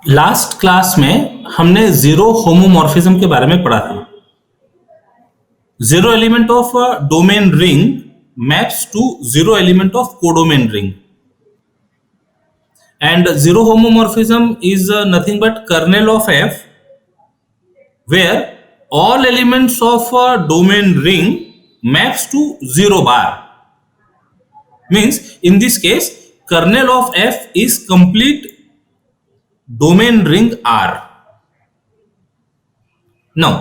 Last class में हमने zero homomorphism के बारे में पढ़ा था। Zero element of domain ring maps to zero element of codomain ring, and zero homomorphism is nothing but kernel of F where all elements of a domain ring maps to zero bar. Means in this case kernel of F is complete domain ring R. Now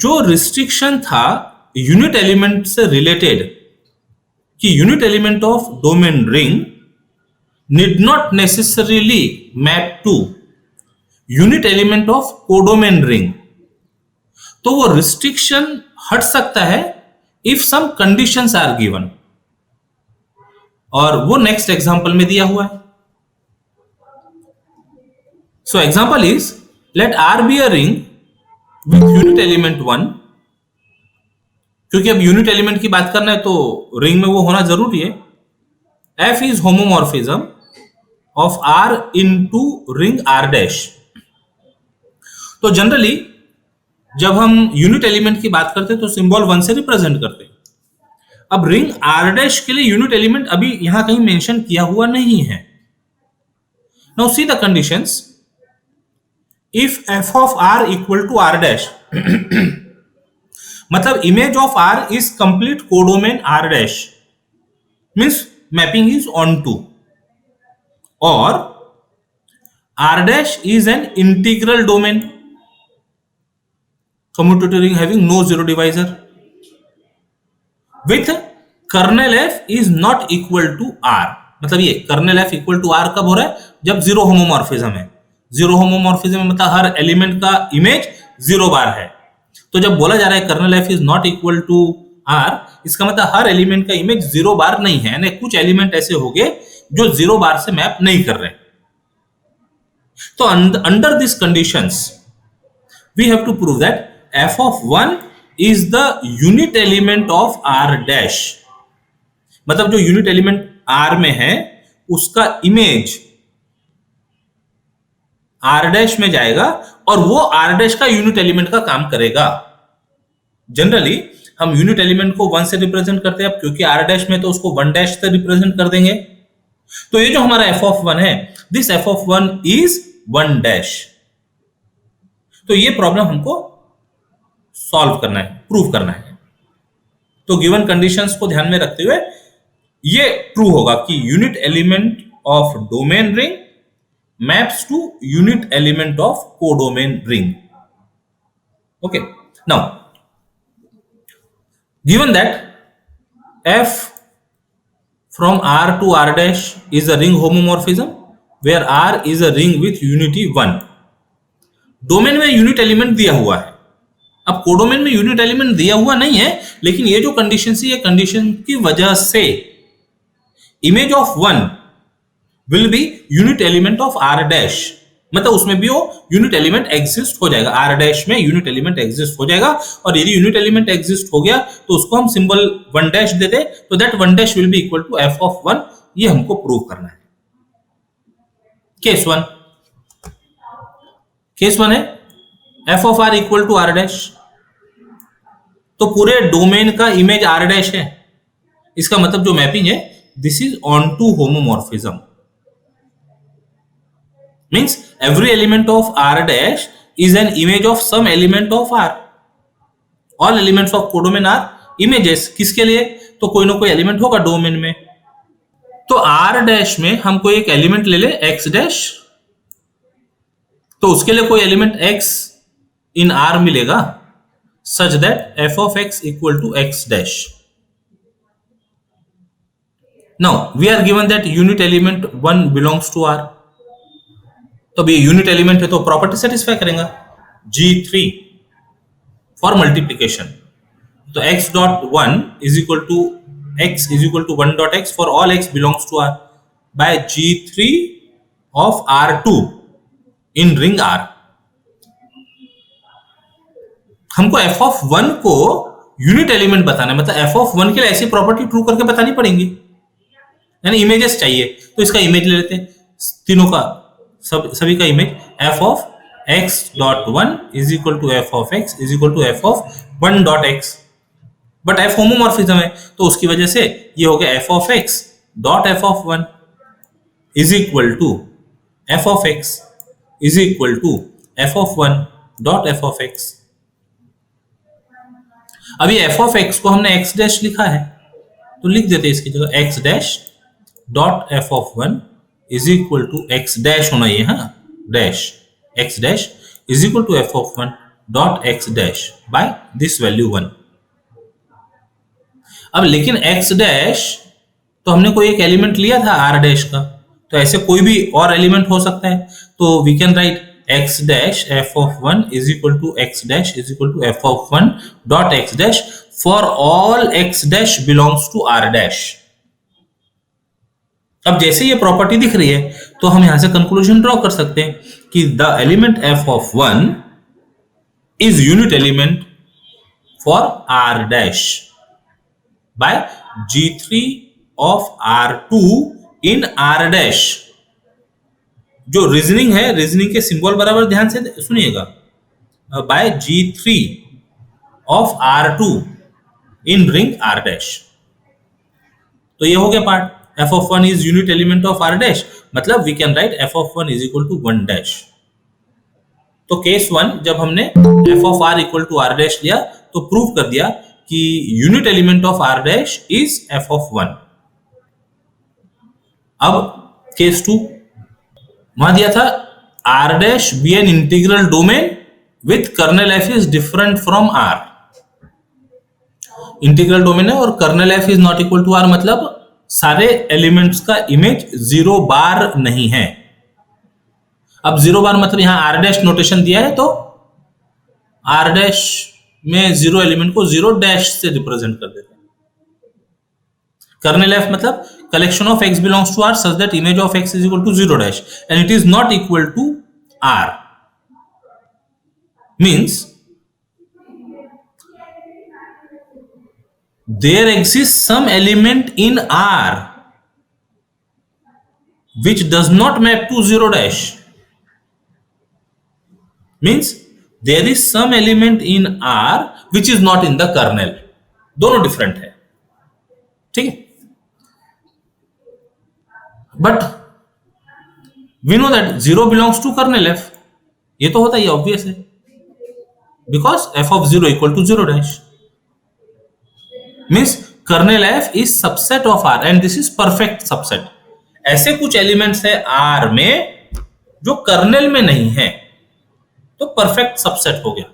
जो restriction था unit element से related कि unit element of domain ring need not necessarily map to unit element of codomain ring, तो वो restriction हट सकता है if some conditions are given, और वो नेक्स्ट एग्जांपल में दिया हुआ है। So example is let R be a ring with unit element 1, क्योंकि अब यूनिट एलिमेंट की बात करना है तो रिंग में वो होना जरूरी है। F is homomorphism of R into ring R dash। तो जनरली जब हम यूनिट एलिमेंट की बात करते हैं तो सिंबल 1 से रिप्रेजेंट करते हैं। अब रिंग R dash के लिए यूनिट एलिमेंट अभी यहां कहीं मेंशन किया हुआ नहीं है। Now see the conditions. If f of R equal to R dash मतलब image of R is complete codomain R dash, means mapping is onto, or R dash is an integral domain commutative ring having no zero divisor with kernel F is not equal to R। मतलब ये kernel F equal to R कब हो रहा है? जब zero homomorphism है। Zero homomorphism में मतलब हर एलिमेंट का इमेज जीरो बार है। तो जब बोला जा रहा है kernel F is not equal to R, इसका मतलब हर एलिमेंट का इमेज जीरो बार नहीं है, यानी कुछ एलिमेंट ऐसे हो गए जो जीरो बार से मैप नहीं कर रहे। तो under this conditions we have to prove that f of 1 is the unit element of R dash. मतलब जो यूनिट एलिमेंट R में है उसका इमेज R डैश में जाएगा और वो R डैश का यूनिट एलिमेंट का काम करेगा। जनरली हम यूनिट एलिमेंट को 1 से रिप्रेजेंट करते हैं, अब क्योंकि R डैश में तो उसको 1 डैश से रिप्रेजेंट कर देंगे। तो ये जो हमारा f of 1 है, this f of 1 is 1 dash. तो ये प्रॉब्लम हमको सॉल्व करना है, प्रूव करना है। तो गिवन कंडीशंस को ध्यान में रखते हुए ये ट्रू होगा कि unit element of domain ring maps to unit element of codomain ring. Okay, now given that F from R to R dash is a ring homomorphism where R is a ring with unity 1, domain में unit element दिया हुआ है। अब codomain में unit element दिया हुआ नहीं है, लेकिन ये जो कंडीशन है, ये कंडीशन की वजह से image of 1 will be unit element of R dash, मतलब उसमें भी वो यूनिट एलिमेंट एग्जिस्ट हो जाएगा। R डैश में यूनिट एलिमेंट एग्जिस्ट हो जाएगा, और यदि यूनिट एलिमेंट एग्जिस्ट हो गया तो उसको हम सिंबल 1 डैश देते, तो that 1 dash will be equal to f of 1। ये हमको प्रूव करना है। केस 1 है f of r equal to R dash, तो पूरे डोमेन का इमेज R डैश है। इसका मतलब जो मैपिंग है this is onto homomorphism, means every element of R dash is an image of some element of R। all elements of codomain are images। किसके लिए? तो कोई ना कोई एलिमेंट होगा डोमेन में। तो R डैश में हम कोई एक एलिमेंट ले ले X डैश, तो उसके लिए कोई एलिमेंट X इन R मिलेगा such that f of x equal to X dash। now we are given that unit element 1 belongs to R। तो अब ये यूनिट एलिमेंट है तो प्रॉपर्टी सेटिस्फाई करेगा। G3 फॉर मल्टीप्लीकेशन, तो x dot 1 is equal to x is equal to 1 dot x for all x belongs to R by G3 of R2 in ring R। हमको f of 1 को unit element बताना है, मतलब f of 1 के लिए ऐसी property true करके बतानी पड़ेगी, यानी इमेजेस चाहिए। तो इसका इमेज ले लेते हैं, तीनों का सभी का image F of X dot one is equal to F of x is equal to F of one dot X, but F homomorphism है तो उसकी वजह से ये हो गया F of X dot F of one is equal to F of x is equal to F of one dot F of X. अभी F of X को हमने एक्स डैश लिखा है तो लिख देते इसकी जगह X dash dot F of one is equal to X dash होना ये, हाँ dash X dash is equal to F of one dot X dash by this value one. अब लेकिन एक्स डैश तो हमने कोई एक एलिमेंट लिया था आर डैश का, तो ऐसे कोई भी और एलिमेंट हो सकता है, तो we can write X dash F of one is equal to X dash is equal to F of one dot X dash for all X dash belongs to R dash. अब जैसे ये property दिख रही है तो हम यहां से कंक्लूजन ड्रॉ कर सकते हैं कि the element F of one is unit element for R dash by G3 of R2 in R dash. जो रीजनिंग है, रीजनिंग के सिंबल बराबर ध्यान से सुनिएगा, by G3 of R2 in ring R dash. तो ये हो गया part, f of 1 is unit element of R dash, मतलब we can write f of 1 is equal to 1 dash। तो केस 1 जब हमने f of r equal to r dash लिया तो प्रूव कर दिया कि unit element of r dash is f of 1। अब केस 2 वहां दिया था r dash be an integral domain with kernel f is different from r। Integral domain है और colonel f is not equal to r, मतलब सारे elements का image 0 बार नहीं है। अब 0 बार मतलब यहां आर डैश नोटेशन दिया है तो आर डैश में 0 एलिमेंट को 0 डैश से रिप्रेजेंट कर देते हैं। कर्नल एफ मतलब collection of X belongs to R such that image of x is equal to 0 dash and it is not equal to R, means there exists some element in R which does not map to 0 dash, means there is some element in R which is not in the kernel। दोनों different है, ठीक है। But we know that 0 belongs to kernel f, ये तो होता ही obvious है, because f of 0 equal to 0 dash means kernel f is subset of R and this is perfect subset। ऐसे कुछ एलिमेंट्स है R में जो कर्नेल में नहीं है तो परफेक्ट सबसेट हो गया।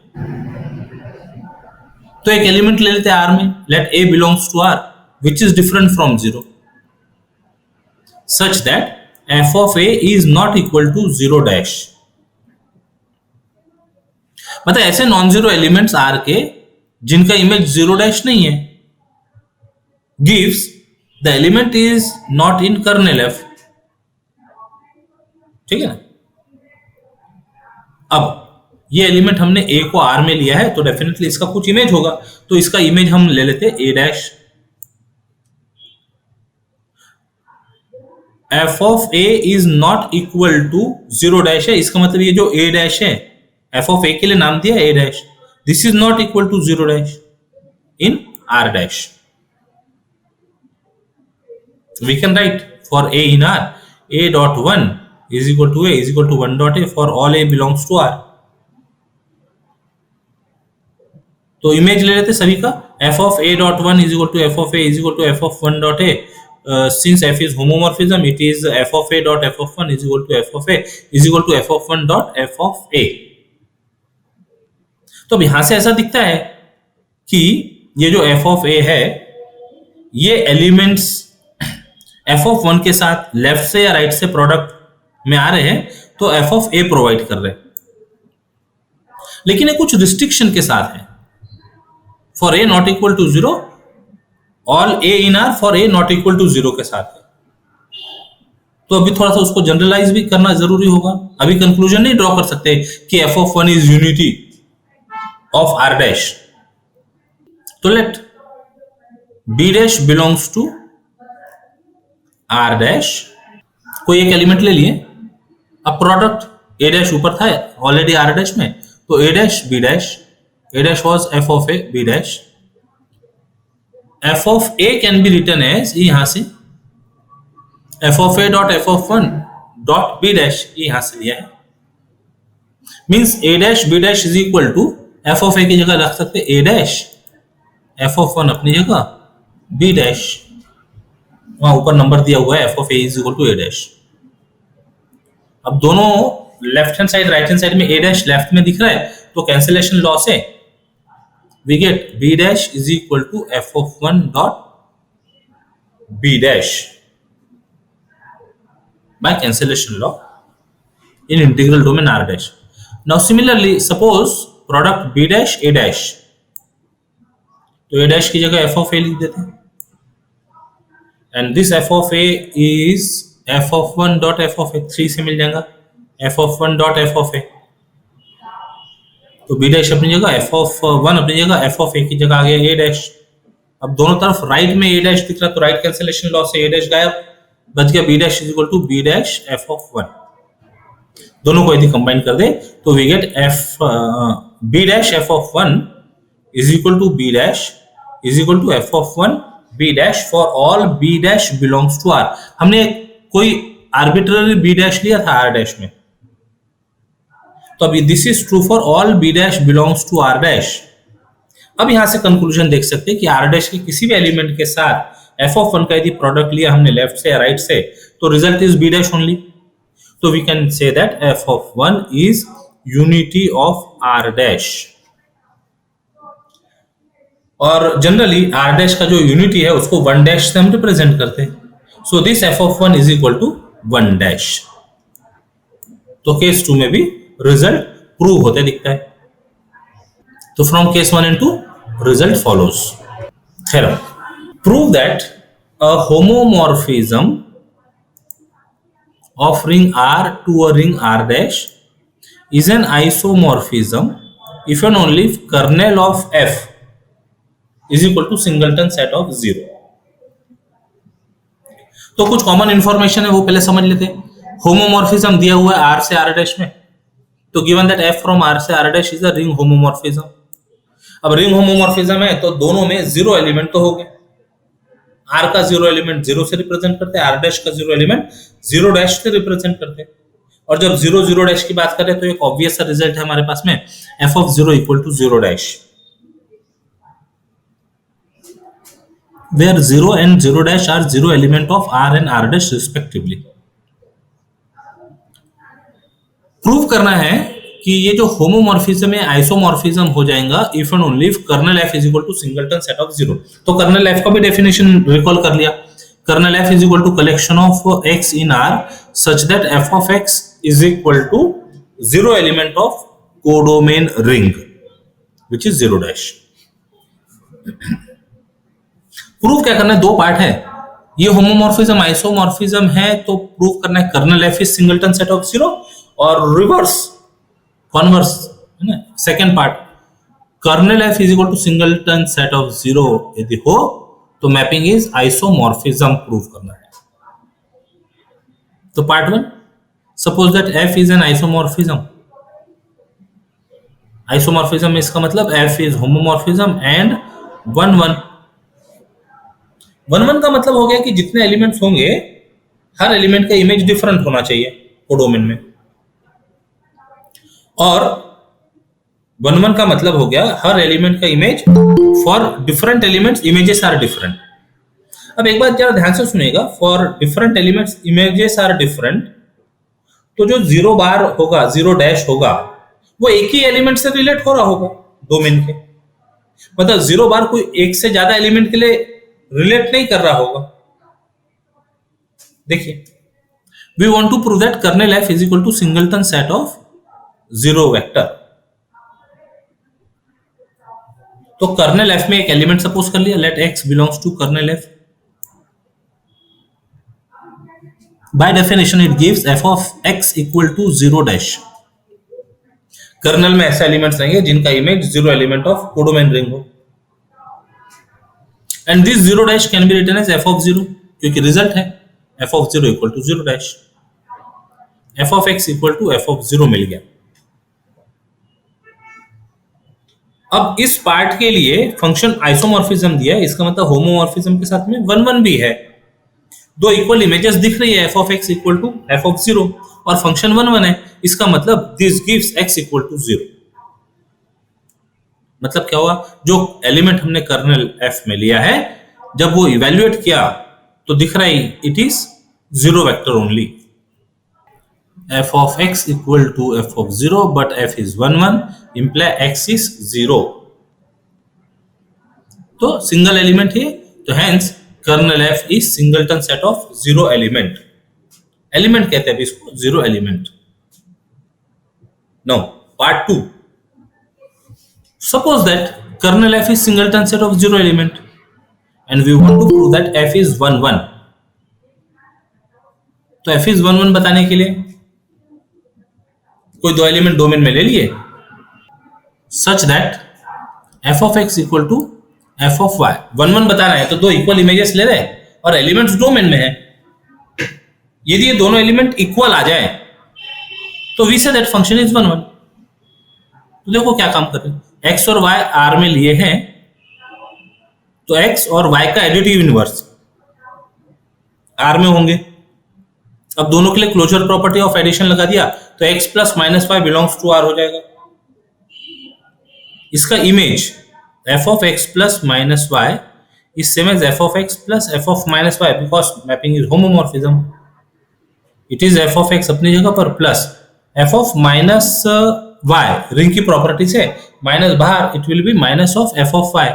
तो एक एलिमेंट ले लेते हैं R में, let A belongs to R which is different from 0 such that f of A is not equal to 0 dash। मतलब ऐसे नॉन जीरो एलिमेंट्स R के जिनका इमेज 0 डैश नहीं है gives the element is not in kernel f, ठीक है ना। अब ये एलिमेंट हमने A को R में लिया है तो डेफिनेटली इसका कुछ इमेज होगा, तो इसका इमेज हम ले लेते A dash. f of A is not equal to 0 dash है, इसका मतलब ये जो A डैश है f of A के लिए नाम दिया A dash, this is not equal to 0 dash in R dash. We can write for A in R, A dot 1 is equal to A is equal to 1 dot A for all A belongs to R। तो image ले लेते सभी का, f of A dot 1 is equal to f of A is equal to f of 1 dot A। Since f is homomorphism, it is f of A dot f of 1 is equal to f of A is equal to f of 1 dot f of A। तो अब यहां से ऐसा दिखता है कि ये जो f of A है ये एलिमेंट्स f of 1 के साथ लेफ्ट से या राइट से प्रोडक्ट में आ रहे हैं तो f of A प्रोवाइड कर रहे हैं, लेकिन ये कुछ रिस्ट्रिक्शन के साथ है। For A not equal to 0, all A in R for A not equal to 0 के साथ है। तो अभी थोड़ा सा उसको जनरलाइज भी करना जरूरी होगा, अभी कंक्लूजन नहीं ड्रॉ कर सकते कि f of 1 is unity of R dash. तो let B dash belongs to R dash, कोई एक एलिमेंट ले लिए अब प्रोडक्ट ए डैश ऊपर था ऑलरेडी आर डैश में, तो A dash B dash, A dash was F of A B dash, F of A can be return as, यहां से F of A dot F of one dot B dash, यहां से लिया है, means A dash B dash is equal to F of A की जगह रख सकते A dash, F of one अपनी जगह, बी डैश, वहां ऊपर नंबर दिया हुआ है F of A is equal to A dash. अब दोनों left hand side right hand side में ए डैश लेफ्ट में दिख रहा है, तो कैंसिलेशन लॉ से we get B dash is equal to F of one dot B dash by cancellation law in integral domain R dash. Now similarly suppose product B dash A dash, तो A dash की जगह f of A लिख देते हैं, and this f of A is f of 1 dot f of A, 3 से मिल जाएगा f of 1 dot f of A, तो B dash अपनी जगह, f of 1 अपनी जगह, f of A की जगह आ गया A dash। अब दोनों तरफ राइट में A dash दिख रहा, तो राइट कैंसिलेशन लॉ से A dash गायब, बच गया B dash is equal to B dash F of one. दोनों को यदि कंबाइन कर दे तो we get F B dash F of one is equal to B dash is equal to F of one B dash for all B dash belongs to R. हमने कोई arbitrary B dash लिया था are dash में, तो अभी this is true for all B dash belongs to R dash. अब यहां से कंक्लूजन देख सकते हैं कि आर डैश के किसी भी एलिमेंट के साथ एफ ऑफ वन का यदि प्रोडक्ट लिया हमने लेफ्ट से या राइट से, तो result is B dash only, तो we can say that F of one is unity of R dash. और जनरली आर डैश का जो यूनिटी है उसको वन डैश से हम रिप्रेजेंट करते हैं, so this F of one is equal to one dash. तो केस 2 में भी रिजल्ट प्रूव होते दिखता है। तो from case 1 and 2 result follows. Theorem, prove that a homomorphism of ring R to a ring R dash is an isomorphism if and only if kernel of F is equal to singleton set of 0। तो कुछ common information है वो पहले समझ लेते हैं। Homomorphism दिया हुआ है R से R dash में, तो given that F from R से R dash is a ring homomorphism। अब रिंग होमोमॉर्फिज्म है तो दोनों में जीरो एलिमेंट तो हो गए, आर का जीरो एलिमेंट जीरो से रिप्रेजेंट करते हैं, आर डैश का जीरो एलिमेंट जीरो डैश से रिप्रेजेंट करते हैं। और जब जीरो जीरो डैश की बात करें तो एक ऑब्वियस सा रिजल्ट है हमारे पास में, F of zero equal to zero dash, where zero and zero dash are zero element of R and R dash respectively. Prove करना है कि ये जो होमोमॉर्फिज्म है आइसोमॉर्फिज्म हो जाएगा if and only if kernel f is equal to singleton set of zero. तो kernel f का भी डेफिनेशन रिकॉल कर लिया, kernel f is equal to collection of x in R such that F of x is equal to zero element of codomain ring which is zero dash. Prove क्या करना है, दो part है, ये homomorphism isomorphism है तो prove करना है kernel f is singleton set of zero, और रिवर्स कॉन्वर्स है ना second part, kernel f is equal to singleton set of zero यदि हो तो मैपिंग इज आइसोमॉर्फिज्म प्रूव करना है। तो part 1, suppose that F is an isomorphism. Isomorphism इसका मतलब एफ इज होमोमॉर्फिज्म एंड 1 1 1 1 का मतलब हो गया कि जितने एलिमेंट्स होंगे हर एलिमेंट का इमेज डिफरेंट होना चाहिए कोडोमेन में, और 1 1 का मतलब हो गया हर एलिमेंट का image for different elements images are different. अब एक बात जरा ध्यान से सुनिएगा, for different elements images are different, तो जो जीरो बार होगा जीरो डैश होगा वो एक ही एलिमेंट से रिलेट हो रहा होगा डोमेन के, मतलब जीरो बार कोई एक से ज्यादा एलिमेंट के लिए रिलेट नहीं कर रहा होगा। देखिए, we want to prove that kernel f is equal to singleton set of zero vector. तो कर्नल एफ में एक एलिमेंट सपोज कर लिया, let x belongs to kernel f, by definition it gives f of x equal to zero dash. Kernel में ऐसे elements रहेंगे जिनका image zero element of codomain ring हो, and this zero dash can be written as f of zero, क्योंकि result है F of zero equal to zero dash. F of x equal to F of zero मिल गया। अब इस part के लिए function isomorphism दिया है, इसका मतलब होमोमॉर्फिज्म के साथ में वन वन भी है। दो इक्वल इमेजेस दिख रही है, F of x equal to F of zero, और फंक्शन वन वन है, इसका मतलब this gives x equal to zero. मतलब क्या हुआ, जो एलिमेंट हमने कर्नल एफ में लिया है, जब वो इवेल्युएट किया तो दिख रहा है it is zero vector only. F of x equal to F of zero but f is one one, imply x is zero, तो सिंगल एलिमेंट है, तो hence kernel f is singleton set of zero element. Element कहते हैं इसको, zero element. Now part two, suppose that kernel f is singleton set of zero element and we want to prove that f is 1 1। तो f is 1 1 बताने के लिए कोई दो element domain में ले लिए, such that f of x equal to f of y। 1 1 बताना है तो दो इक्वल इमेजेस ले रहे और एलिमेंट्स डोमेन में है। यदि ये दोनों एलिमेंट इक्वल आ जाए तो we say that function is 1 1। तो देखो क्या काम कर रहे हैं, x और y R में लिए हैं, तो x और y का एडिटिव इनवर्स R में होंगे। अब दोनों के लिए क्लोजर प्रॉपर्टी ऑफ एडिशन लगा दिया तो x plus minus y belongs to R हो जाएगा। इसका image f of x plus minus y is same as f of x plus f of minus y, because mapping is homomorphism. It is f of x अपनी जगह पर plus f of minus y, ring की property से minus बाहर, it will be minus of f of y,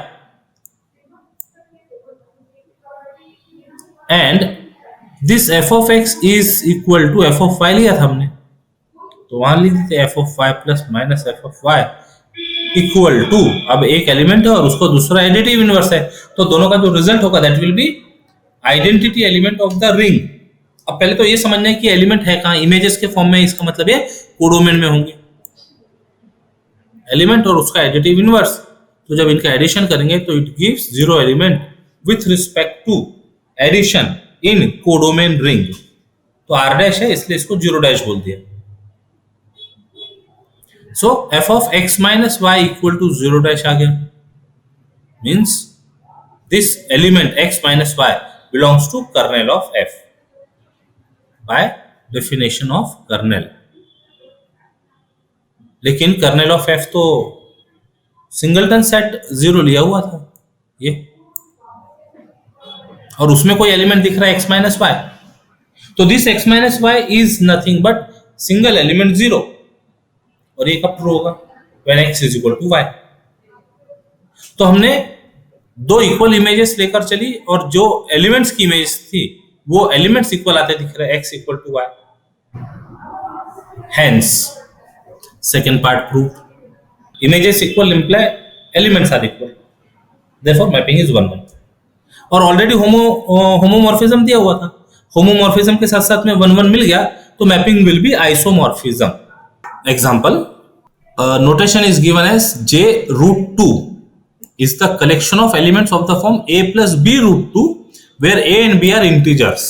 and this f of x is equal to f of y लिया था हमने, तो वहां लिख देते f of y plus minus f of y equal to, अब एक एलिमेंट है और उसको दूसरा एडिटिव इनवर्स है, तो दोनों का जो रिजल्ट होगा that will be identity element of the ring. अब पहले तो ये समझना है कि एलिमेंट है कहां, इमेजेस के फॉर्म में, इसका मतलब ये कोडोमेन में होंगे एलिमेंट और उसका एडिटिव इनवर्स। तो जब इनका एडिशन करेंगे तो it gives zero element with respect to addition in codomain ring. तो आर डैश है इसलिए इसको जीरो डैश बोल दिया। So f of x minus y equal to zero dash आ गया, means this element x minus y belongs to kernel of f by definition of kernel. लेकिन kernel of f तो singleton set zero लिया हुआ था ये, और उसमें कोई एलिमेंट दिख रहा है एक्स माइनस वाई, तो this x minus y is nothing but single element zero. और ये कब ट्रू होगा, when x is equal to y. तो हमने दो इक्वल इमेजेस लेकर चली और जो एलिमेंट्स की इमेज थी वो एलिमेंट्स इक्वल आते दिख रहे, x equal to y, hence second part proved, images equal imply elements are equal, therefore mapping is 1 1। और ऑलरेडी होमोमॉर्फिज्म दिया हुआ था, होमोमॉर्फिज्म के साथ साथ में 1 1 मिल गया तो mapping will be isomorphism. Example, notation is given as j root 2 is the collection of elements of the form a plus b root 2 where a and b are integers।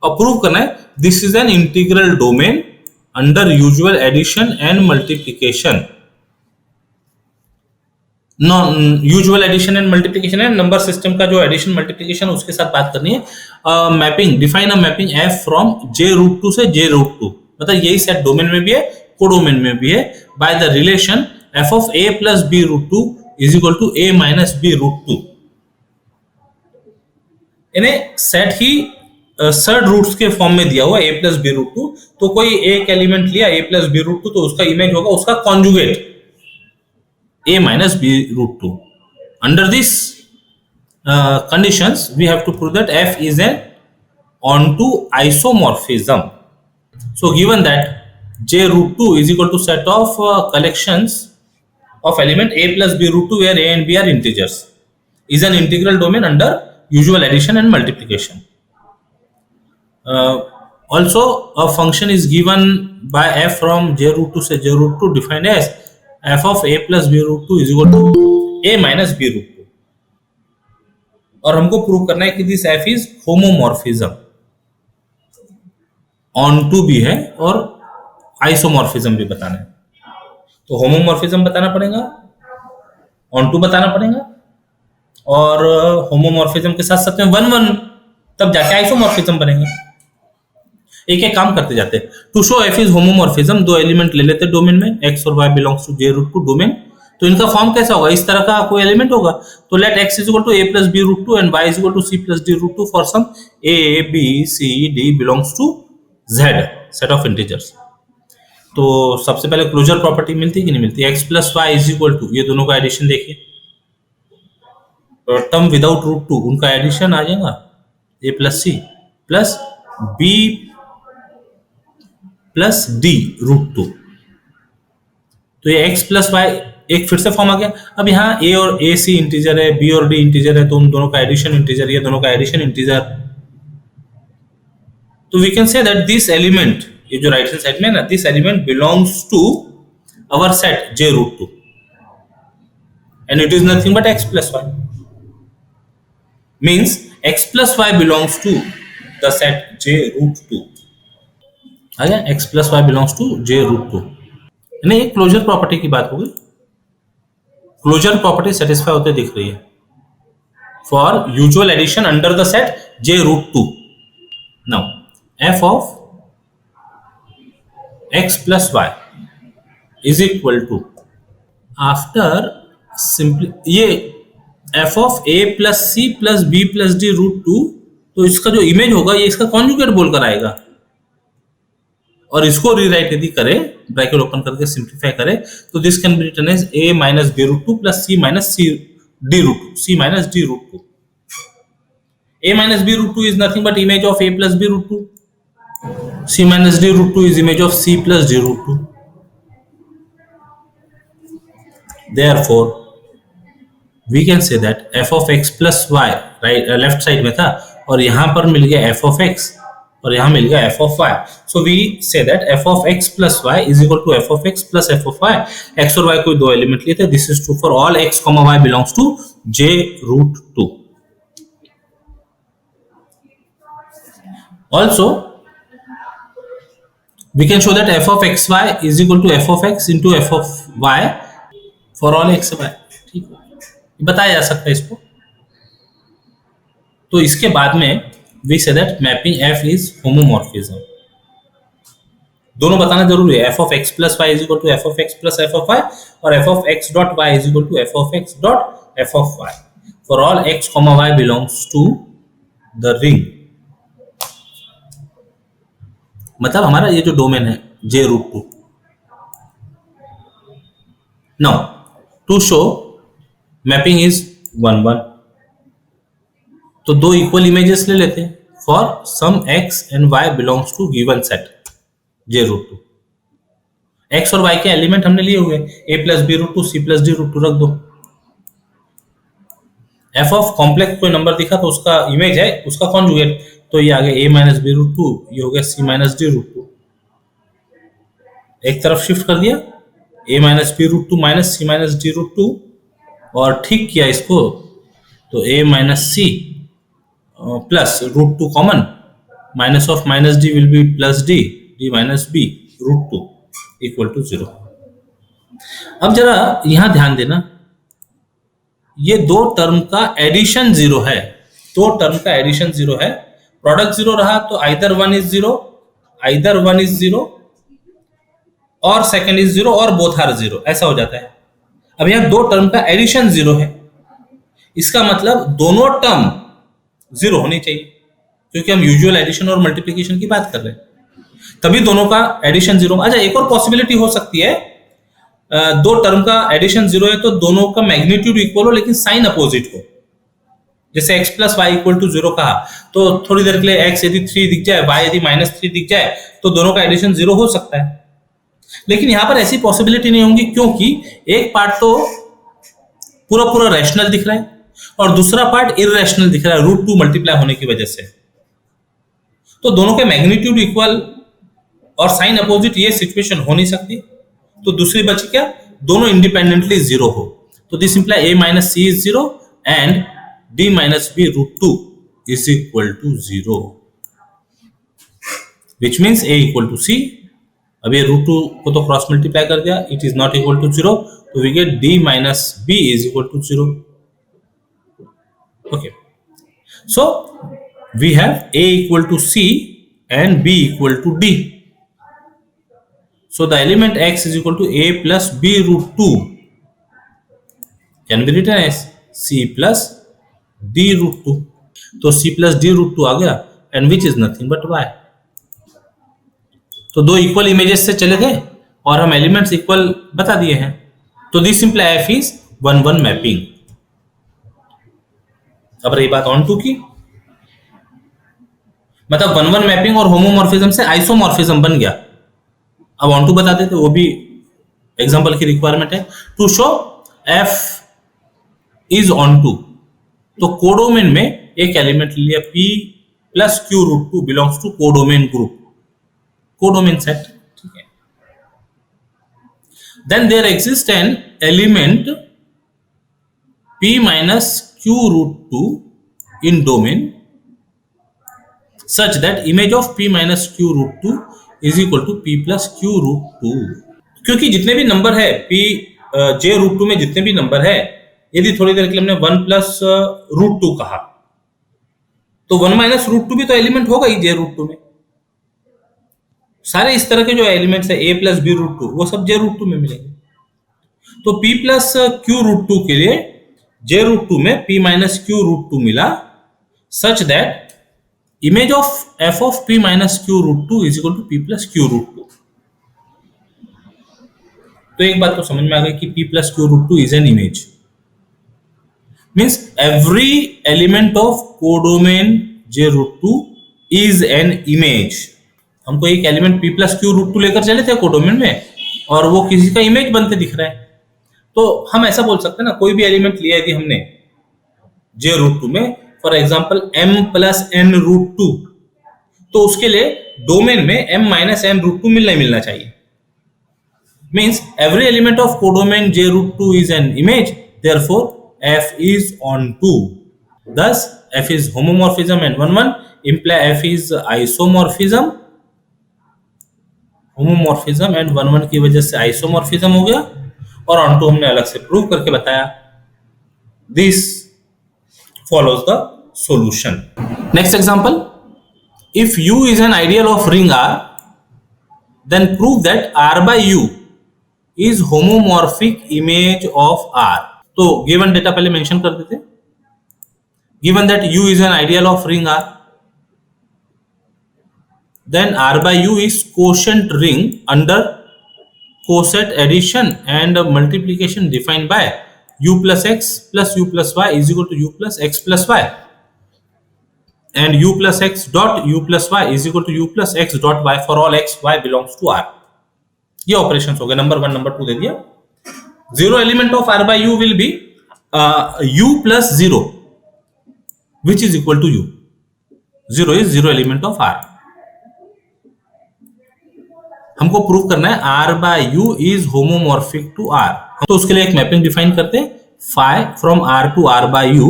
और प्रूव करना है this is an integral domain under usual addition and multiplication। Usual addition and multiplication है, number system का जो addition multiplication उसके साथ बात करनी है। Mapping, define a mapping f from J root two से जे रूट टू, मतलब यही सेट डोमेन में भी है कोडोमेन में भी है, by the relation f of a plus b root two is equal to a minus b root two. इन्हें सेट ही सर्ड रूट्स के फॉर्म में दिया हुआ, a plus b root two, तो कोई एक एलिमेंट लिया a plus b root two, तो उसका इमेज होगा उसका conjugate a minus b root 2। Under these conditions, we have to prove that f is an onto isomorphism। So, given that j root 2 is equal to set of collections of element a plus b root 2 where a and b are integers, is an integral domain under usual addition and multiplication। Also, a function is given by f from j root 2 से j root 2 defined as f of a plus b root 2 is equal to a minus b root 2। और हमको prove करना है कि this f is homomorphism। Onto भी है और isomorphism भी बताना है। तो होमोमॉर्फिज्म बताना पड़ेगा, ऑन टू बताना पड़ेगा, और होमोमॉर्फिज्म के साथ साथ में वन वन, तब जाके आइसोमॉर्फिज्म बनेगा। एक एक काम करते जाते हैं। To show f is homomorphism, दो एलिमेंट ले लेते हैं डोमेन में, एक्स और y belongs to J root two domain. तो इनका फॉर्म कैसा होगा, इस तरह का कोई एलिमेंट होगा। तो let x is equal to a plus b root two and y is equal to c plus d root two for some a b c d belongs to Z set of integers. तो सबसे पहले closure property मिलती है कि नहीं मिलती, x plus y is equal to, ये दोनों का एडिशन देखिए, टर्म विदाउट रूट टू उनका एडिशन आ जाएगा a plus c plus b plus d root two. तो ये एक्स प्लस वाई एक फिर से फॉर्म आ गया। अब यहाँ ए और ए सी इंटीजर है, बी और डी इंटीजर है, तो उन दोनों का एडिशन इंटीजर, ये दोनों का एडिशन इंटीजर। तो we can say that this element, ये जो राइट हैंड साइड में है ना, this element belongs to our set J root two and it is nothing but x plus y, means x plus y belongs to the set J root two. आ गया, x plus y belongs to J root two. नहीं, एक closure property की बात होगी, closure property satisfy होते दिख रही है for usual addition under the set J root two. Now f of x plus y is equal to, after simply ये f of a plus c plus b plus d root two, तो इसका जो image होगा ये इसका conjugate बोलकर आएगा, और इसको रीराइट यदि करें ब्रैकेट ओपन करके सिंप्लीफाई करें तो this can be written as a minus b root two plus c minus c d root two, c minus d root two. a minus b root two is nothing but image of a plus b root two, c minus d root 2 is image of c plus d root 2. Therefore, we can say that f of x plus y, right, left side में था और यहाँ पर मिल गया f of x और यहाँ मिल गया f of y. So we say that f of x plus y is equal to f of x plus f of y. x और y कोई दो एलिमेंट लिए थे. This is true for all x, y belongs to j root 2. Also, we can show that f of xy is equal to f of x into f of y for all x y. ठीक है, बताया जा सकता है इसको. तो इसके बाद में we say that mapping f is homomorphism. दोनों बताना जरूरी है. f of x plus y is equal to f of x plus f of y और f of x dot y is equal to f of x dot f of y for all x, y belongs to the ring. मतलब हमारा ये जो domain है J root two. Now to show mapping is 1 1, तो दो equal images ले लेते हैं for some x and y belongs to given set J root two. x और y के एलिमेंट हमने लिए हुए a plus b root two c plus d root two रख दो. f ऑफ कॉम्प्लेक्स कोई नंबर दिखा तो उसका इमेज है उसका कॉन्जुगेट, तो ये आ गया a minus b root two, ये हो गया c minus d root two. एक तरफ शिफ्ट कर दिया a minus b root two minus c minus d root two और ठीक किया इसको तो a minus c plus root two common, minus of minus d will be plus d, d minus b root two equal to 0. अब जरा यहां ध्यान देना, ये दो टर्म का एडिशन 0 है. दो टर्म का एडिशन 0 है. प्रोडक्ट 0 रहा तो आइदर 1 इज 0, आइदर 1 इज 0 और सेकंड इज 0 और बोथ आर 0, ऐसा हो जाता है. अब यहां दो टर्म का एडिशन 0 है, इसका मतलब दोनों टर्म 0 होनी चाहिए क्योंकि हम यूजुअल एडिशन और मल्टीप्लिकेशन की बात कर रहे हैं, तभी दोनों का एडिशन 0. अच्छा, एक और पॉसिबिलिटी हो सकती है, दो टर्म का एडिशन 0 है तो दोनों का मैग्नीट्यूड इक्वल हो लेकिन साइन अपोजिट हो. जैसे x plus y equal to 0 कहा तो थोड़ी देर के लिए x यदि 3 दिख जाए, y यदि माइनस 3 दिख जाए तो दोनों का एडिशन 0 हो सकता है. लेकिन यहां पर ऐसी पॉसिबिलिटी नहीं होंगी क्योंकि एक पार्ट तो पूरा पूरा रैशनल दिख रहा है और दूसरा पार्ट इररेशनल दिख रहा है रूट टू मल्टीप्लाई होने की वजह से. तो दोनों के मैग्नीट्यूड इक्वल और साइन अपोजिट ये सिचुएशन हो नहीं सकती. तो दूसरी बची क्या, दोनों इंडिपेंडेंटली 0 हो. तो this imply a minus c is 0 and d minus b root 2 is equal to 0. Which means a equal to c. अब ये रूट टू को तो क्रॉस मल्टीप्लाई कर दिया, it is not equal to 0, तो we get d minus b is equal to 0। Okay, so we have a equal to c and b equal to d. So the element x is equal to a plus b root 2 can be written as c plus d root 2. तो c plus d root 2 आ गया, and which is nothing but y. तो दो equal images से चले थे और हम elements equal बता दिए हैं, तो this simple f is 1-1 mapping. अब रही बात ऑन टू की, मतलब 1-1 मैपिंग और होमोमॉर्फिज्म से आइसोमॉर्फिज्म बन गया। अब ऑन टू बता देते, वो भी एग्जांपल की रिक्वायरमेंट है। To show f is onto, तो कोडोमेन में एक एलिमेंट लिया p plus q root 2 belongs to codomain group, codomain set, ठीक है। Then there exist an element p minus q root 2 in domain such that image of p minus q root 2 is equal to p plus q root 2। क्योंकि जितने भी number है p j root 2 में जितने भी number है, यदि थोड़ी देर के लिए हमने 1 प्लस रूट 2 कहा, तो 1 माइनस रूट 2 भी तो एलिमेंट होगा ही j रूट 2 में। सारे इस तरह के जो एलिमेंट्स है a प्लस b रूट 2, वो सब j रूट 2 में मिलेंगे। तो p प्लस q रूट 2 के लिए j रूट 2 में p माइनस q रूट 2 मिला, such that image of f of p minus q root 2 is equal to p plus q root 2। तो एक बात तो समझ में आ गई कि p plus q root 2 is an image, means every element of codomain j root 2 is an image। हमको एक element p plus q root 2 लेकर चले थे कोडोमेन में, और वो किसी का इमेज बनते दिख रहा है, तो हम ऐसा बोल सकते हैं ना, कोई भी एलिमेंट लिया यदि हमने j रूट 2 में, for example m plus n root 2, तो उसके लिए डोमेन में m माइनस n रूट 2 मिलना चाहिए। Means every element of codomain j root 2 is an image, therefore f is onto. thus f is homomorphism and 1-1 imply f is isomorphism, homomorphism and 1-1 की वजह से isomorphism हो गया, और on to हमने अलग से प्रूव करके बताया। This follows the solution। Next example, if U is an ideal of ring R, then prove that R by U is homomorphic image of R। तो given data पहले मेंशन कर देते, given that U is an ideal of ring R, then R by U is quotient ring under coset addition and multiplication defined by u plus x plus u plus y is equal to u plus x plus y, and u plus x dot u plus y is equal to u plus x dot y for all x y belongs to R। ये operations हो गए, number 1 number 2 दे दिया। Zero element of R by u will be u plus 0 which is equal to u। 0 is zero element of R। हमको prove करना है R by U is homomorphic to R, तो उसके लिए एक मैपिंग डिफाइन करते हैं, phi from R to R by U।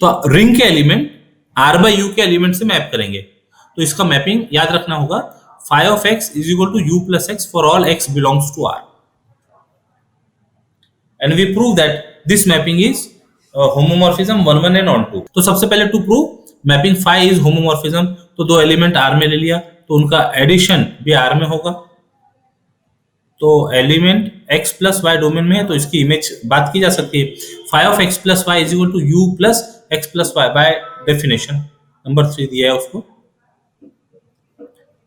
तो रिंग के एलिमेंट R by U के एलिमेंट से मैप करेंगे, तो इसका मैपिंग याद रखना होगा, phi of x is equal to u plus x for all x belongs to R, and we prove that this mapping is homomorphism 1-1 and on 2। तो सबसे पहले to prove mapping phi is homomorphism, तो दो element R में ले लिया, तो उनका एडिशन भी R में होगा, तो element x plus y domain में है, तो इसकी इमेज बात की जा सकती है। phi of x plus y is equal to u plus x plus y by definition, number 3 दिया है उसको,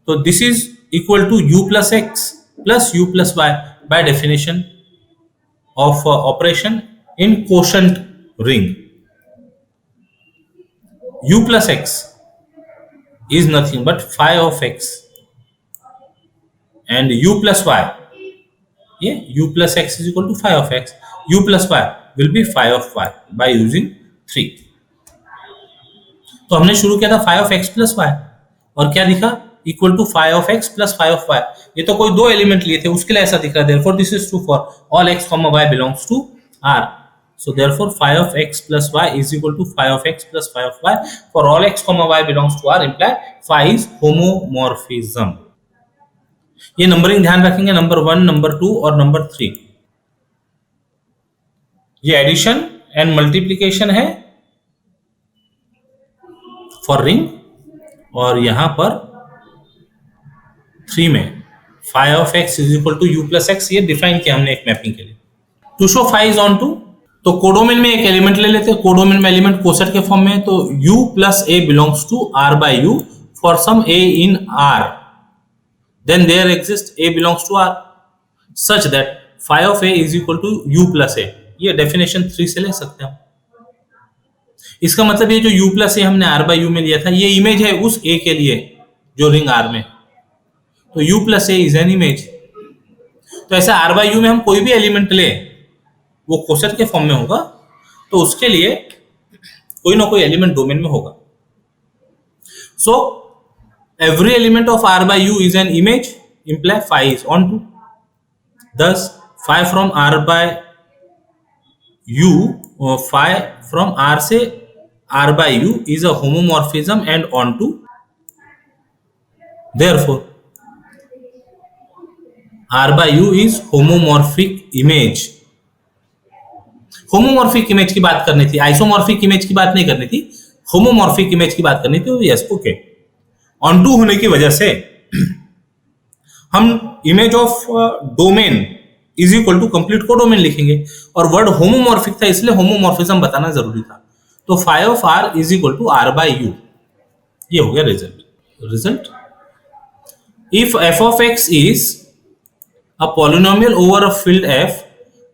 तो this is equal to u plus x plus u plus y by definition of operation in quotient ring. u plus x is nothing but phi of x and u plus y, yeah, u plus x is equal to phi of x, u plus y will be phi of y by using 3। तो हमने शुरू किया था phi of x plus y, और क्या दिखा, equal to phi of x plus phi of y। ये तो कोई दो एलिमेंट लिए थे, उसके लिए ऐसा दिख रहा है, therefore this is true for all x, y belongs to R। So therefore phi of x plus y is equal to phi of x plus phi of y for all x comma y belongs to R imply phi is homomorphism. ये numbering ध्यान रखेंगे, number 1, number 2 और number 3. ये addition and multiplication है for ring, और यहां पर 3 में phi of x is equal to u plus x, ये डिफाइन किया हमने एक मैपिंग के लिए. To show phi is on to, तो कोडोमेन में एक एलिमेंट ले लेते हैं. कोडोमेन में एलिमेंट कोसेट के फॉर्म में, तो u plus a belongs to r by u for some a in r, then there exists a belongs to r such that phi of a is equal to u plus a. ये definition 3 से ले सकते हैं. इसका मतलब ये जो u plus a हमने r by u में लिया था, ये इमेज है उस a के लिए जो रिंग r में, तो u plus a is an image. तो ऐसा r by u में हम कोई भी एलिमेंट ले वो कोसेट के फॉर्म में होगा, तो उसके लिए कोई ना कोई एलिमेंट डोमेन में होगा. So every element of r by u is an image imply phi is onto. Thus phi from r by u, phi from r से r by u is a homomorphism and onto. Therefore r by u is homomorphic image. Homomorphic image की बात करनी थी, isomorphic image की बात नहीं करनी थी, होमोमॉर्फिक इमेज की बात करनी थी. Yes, okay. ऑनटू होने की वजह से हम image of domain is equal to complete codomain लिखेंगे, और वर्ड होमोमॉर्फिक था इसलिए होमोमॉर्फिज्म बताना जरूरी था. तो phi of R is equal to R by u. ये हो गया result. If f of x is a polynomial over a field F,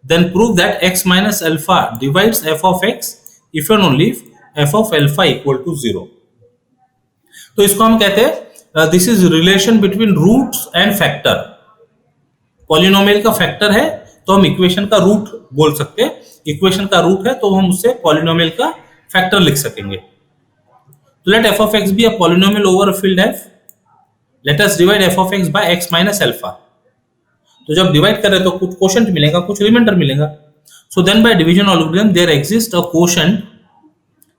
then prove that x minus alpha divides f of x if and only if f of alpha equal to 0. तो इसको हम कहते हैं this is relation between roots and factor. Polynomial का factor है तो हम equation का रूट बोल सकते हैं, इक्वेशन का रूट है तो हम उससे पॉलिनोमियल का फैक्टर लिख सकेंगे. तो late f of x be a polynomial over a field f. Let us divide f of x by x minus alpha. तो जब डिवाइड कर रहे तो कुछ कोशेंट मिलेगा, कुछ रिमाइंडर मिलेगा. So then by division algorithm there exist a quotient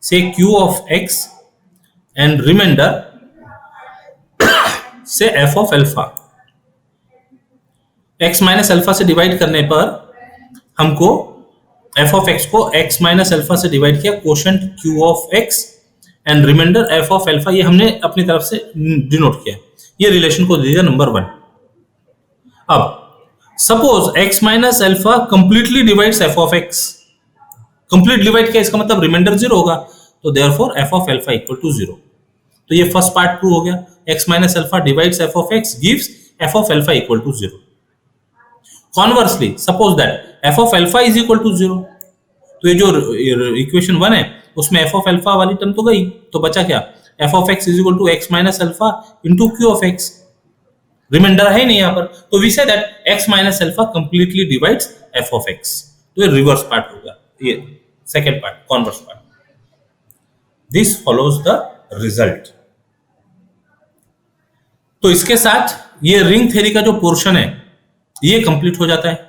से q of x and remainder से f of alpha. x minus alpha से डिवाइड करने पर हमको f ऑफ x को x माइनस अल्फा से डिवाइड किया, quotient q of x and remainder f of alpha, ये हमने अपनी तरफ से डिनोट किया. ये रिलेशन को दे दिया नंबर 1. अब suppose x minus alpha completely divides f of x. Complete divide किया इसका मतलब रिमाइंडर 0 होगा, तो therefore f of alpha equal to 0. तो ये फर्स्ट पार्ट प्रूव हो गया. x minus alpha divides f of x gives f of alpha equal to 0. Conversely suppose that f of alpha is equal to 0, तो ये जो equation 1 है उसमें f of alpha वाली टर्म तो गई, तो बचा क्या, f of x is equal to x minus alpha into q of x. Remainder है नहीं यहाँ पर, तो we say that x minus alpha completely divides f of x. तो ये रिवर्स पार्ट होगा, ये second part, converse part. This follows the result. तो इसके साथ ये रिंग थ्योरी का जो पोर्शन है ये कंप्लीट हो जाता है.